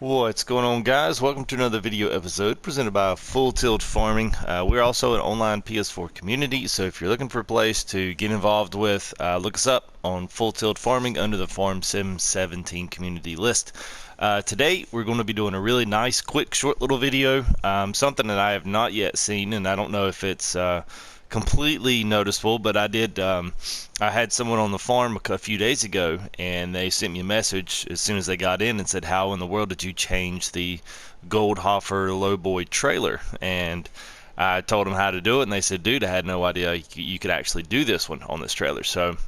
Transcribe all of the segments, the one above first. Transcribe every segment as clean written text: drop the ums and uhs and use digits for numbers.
What's going on, guys? Welcome to another video episode presented by Full Tilt Farming. We're also an online PS4 community, so if you're looking for a place to get involved with, look us up on Full Tilt Farming under the Farm Sim 17 community list. Today, we're going to be doing a really nice, quick, short little video, something that I have not yet seen, and I don't know if it's completely noticeable, but I had someone on the farm a few days ago, and they sent me a message as soon as they got in and said, how in the world did you change the Goldhofer lowboy trailer? And I told them how to do it, and they said, dude, I had no idea you could actually do this one on this trailer. So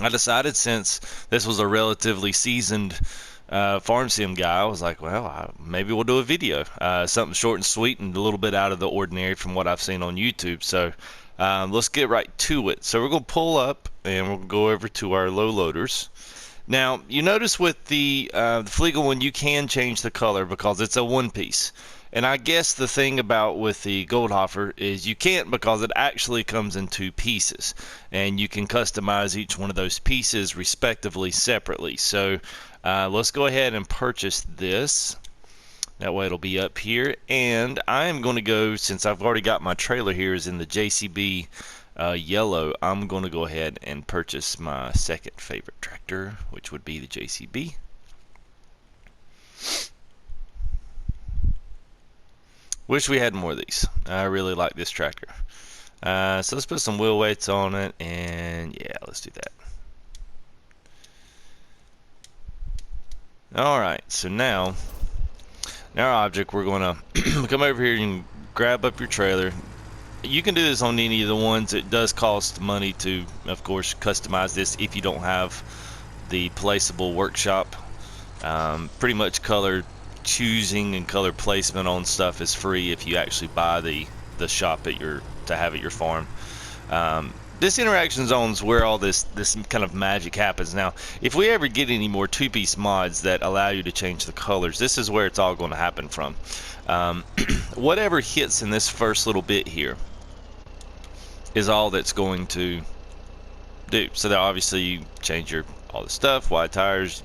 I decided, since this was a relatively seasoned farm sim guy, I was like, well, maybe we'll do a video, something short and sweet and a little bit out of the ordinary from what I've seen on YouTube. So let's get right to it. So we're going to pull up and we'll go over to our low loaders. Now, you notice with the Fleegle one, you can change the color because it's a one piece. And I guess the thing about with the Goldhofer is you can't, because it actually comes in two pieces, and you can customize each one of those pieces respectively separately. So let's go ahead and purchase this. That way it'll be up here, and I am going to go, since I've already got my trailer here is in the JCB yellow, I'm going to go ahead and purchase my second favorite tractor, which would be the JCB. Wish we had more of these. I really like this tractor. So let's put some wheel weights on it, and yeah, let's do that. Alright, so now in our object, we're going to come over here and grab up your trailer. You can do this on any of the ones. It does cost money to, of course, customize this if you don't have the placeable workshop. Pretty much color choosing and color placement on stuff is free if you actually buy the shop at to have at your farm. This interaction zone is where all this kind of magic happens. Now, if we ever get any more two-piece mods that allow you to change the colors, this is where it's all going to happen from. Whatever hits in this first little bit here is all that's going to do. So that obviously you change all the stuff, wide tires,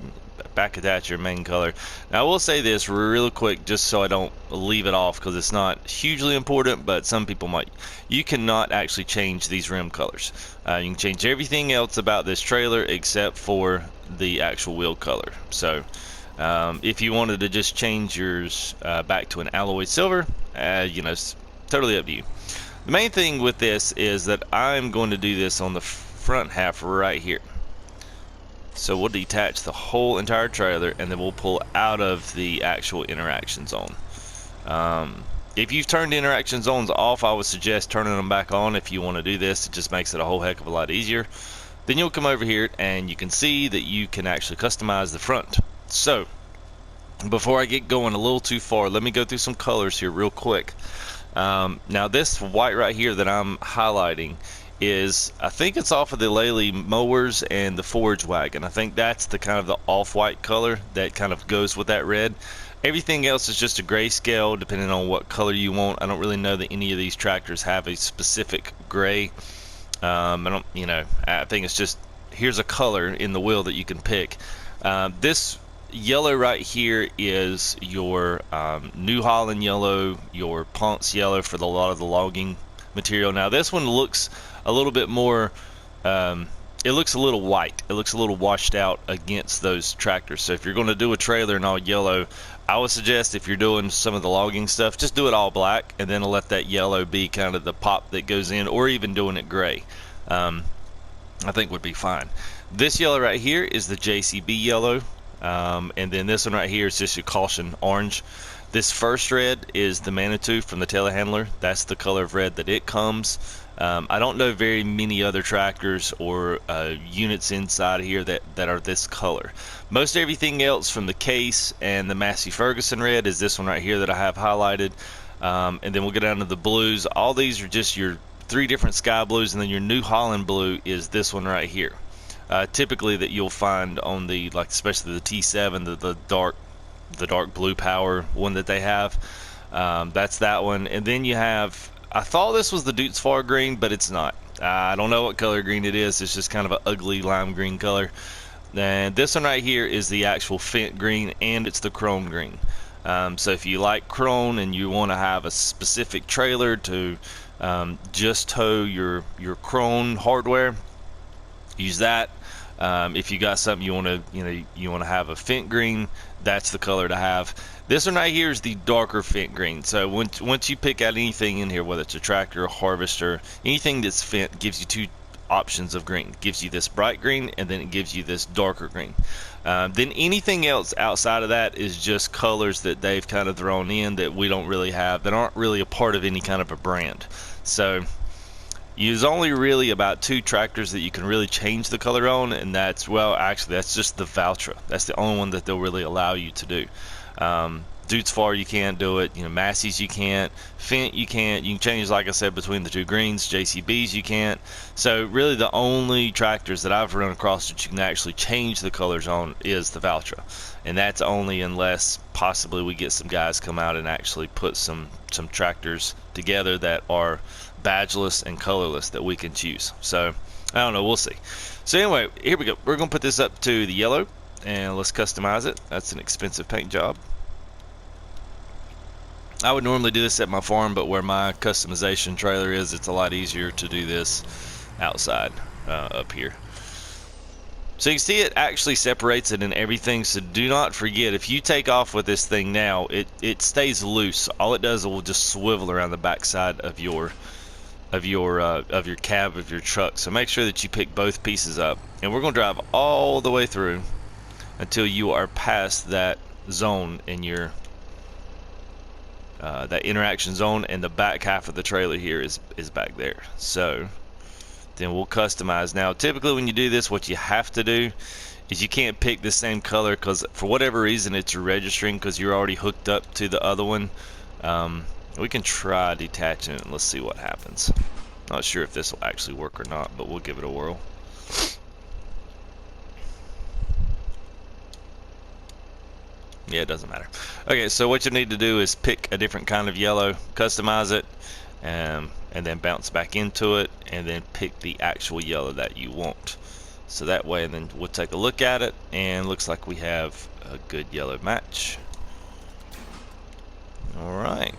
back attacher, main color. Now I will say this real quick, just so I don't leave it off, because it's not hugely important, but some people might. You cannot actually change these rim colors. You can change everything else about this trailer except for the actual wheel color. So if you wanted to just change yours back to an alloy silver, it's totally up to you. The main thing with this is that I'm going to do this on the front half right here. So we'll detach the whole entire trailer, and then we'll pull out of the actual interaction zone. If you've turned interaction zones off, I would suggest turning them back on if you want to do this. It just makes it a whole heck of a lot easier. Then you'll come over here and you can see that you can actually customize the front. So before I get going a little too far, let me go through some colors here real quick. Now this white right here that I'm highlighting is, I think it's off of the Lely mowers and the forage wagon. I think that's the kind of the off-white color that kind of goes with that red. Everything else is just a grayscale depending on what color you want. I don't really know that any of these tractors have a specific gray. I think it's just, here's a color in the wheel that you can pick. This yellow right here is your New Holland yellow, your Ponce yellow for a lot of the logging material. Now this one looks a little bit more, it looks a little white. It looks a little washed out against those tractors. So if you're going to do a trailer in all yellow, I would suggest, if you're doing some of the logging stuff, just do it all black and then let that yellow be kind of the pop that goes in, or even doing it gray. I think would be fine. This yellow right here is the JCB yellow, and then this one right here is just your caution orange. This first red is the Manitou from the telehandler. That's the color of red that it comes. I don't know very many other tractors or units inside here that are this color. Most everything else from the Case and the Massey Ferguson red is this one right here that I have highlighted. And then we'll get down to the blues. All these are just your three different sky blues, and then your New Holland blue is this one right here. Typically that you'll find on the, like, especially the T7, the dark blue power one that they have. That's that one. And then you have, I thought this was the Dutes Far green, but it's not. I don't know what color green it is. It's just kind of an ugly lime green color. And this one right here is the actual Fendt green, and it's the chrome green. So if you like chrome and you want to have a specific trailer to just tow your chrome hardware, use that. If you got something you want to have a Fendt green, that's the color to have. This one right here is the darker Fendt green. So once you pick out anything in here, whether it's a tractor, a harvester, anything that's Fendt, gives you two options of green. It gives you this bright green, and then it gives you this darker green. Then anything else outside of that is just colors that they've kind of thrown in that we don't really have, that aren't really a part of any kind of a brand. So there's only really about 2 tractors that you can really change the color on, and that's, well, actually that's just the Valtra. That's the only one that they'll really allow you to do. Dudes Far, you can't do it. Massey's you can't. Fendt you can't. You can change, like I said, between the 2 greens. JCB's you can't. So really the only tractors that I've run across that you can actually change the colors on is the Valtra, and that's only unless possibly we get some guys come out and actually put some tractors together that are badgeless and colorless that we can choose. So I don't know, we'll see. So anyway, here we go. We're gonna put this up to the yellow, and let's customize it. That's an expensive paint job. I would normally do this at my farm, but where my customization trailer is, it's a lot easier to do this outside up here. So you can see it actually separates it and everything. So do not forget, if you take off with this thing now, it stays loose. All it does, it will just swivel around the backside of your cab of your truck. So make sure that you pick both pieces up, and we're going to drive all the way through until you are past that zone in your that interaction zone, and the back half of the trailer here is back there. So then we'll customize. Now typically when you do this, what you have to do is you can't pick the same color, because for whatever reason it's registering, because you're already hooked up to the other one. We can try detaching it and let's see what happens. Not sure if this will actually work or not, but we'll give it a whirl. Yeah, it doesn't matter. Okay, so what you need to do is pick a different kind of yellow, customize it, and then bounce back into it, and then pick the actual yellow that you want. So that way, and then we'll take a look at it, and looks like we have a good yellow match. All right.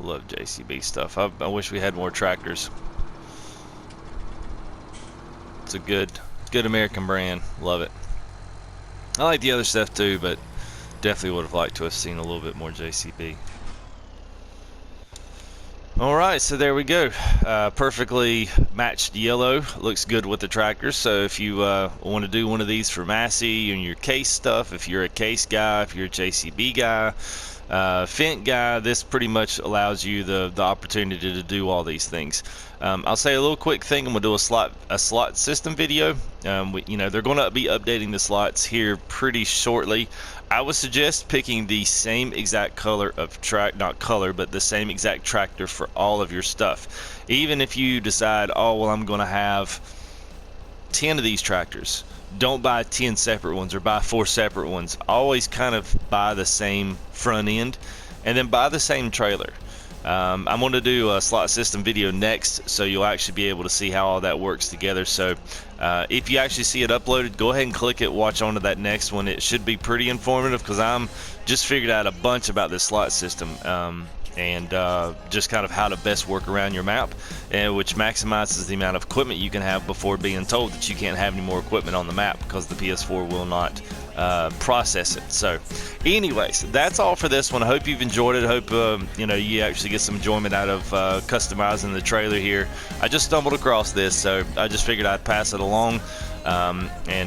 Love JCB stuff. I wish we had more tractors. It's a good American brand. Love it. I like the other stuff too, but definitely would have liked to have seen a little bit more JCB. Alright, so there we go. Perfectly matched yellow. Looks good with the tractors. So if you want to do one of these for Massey and your case stuff, if you're a case guy, if you're a JCB guy, Fendt guy, this pretty much allows you the opportunity to do all these things. I'll say a little quick thing, and we'll do a slot system video. They're going to be updating the slots here pretty shortly. I would suggest picking the same exact color of not color, but the same exact tractor for all of your stuff. Even if you decide, oh well, I'm going to have 10 of these tractors, don't buy 10 separate ones or buy 4 separate ones. Always kind of buy the same front end, and then buy the same trailer. I'm going to do a slot system video next, so you'll actually be able to see how all that works together. So if you actually see it uploaded, go ahead and click it, watch on to that next one. It should be pretty informative, because I'm just figured out a bunch about this slot system, and just kind of how to best work around your map, and which maximizes the amount of equipment you can have before being told that you can't have any more equipment on the map, because the PS4 will not process it. So anyways, that's all for this one. I hope you've enjoyed it. I hope you actually get some enjoyment out of customizing the trailer here. I just stumbled across this, so I just figured I'd pass it along. You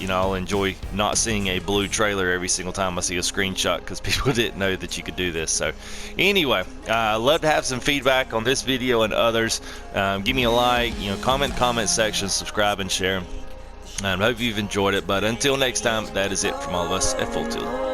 know, I'll enjoy not seeing a blue trailer every single time I see a screenshot, because people didn't know that you could do this. So anyway, love to have some feedback on this video and others. Give me a like, you know, comment section, subscribe and share. I hope you've enjoyed it, but until next time, that is it from all of us at Full Tilt.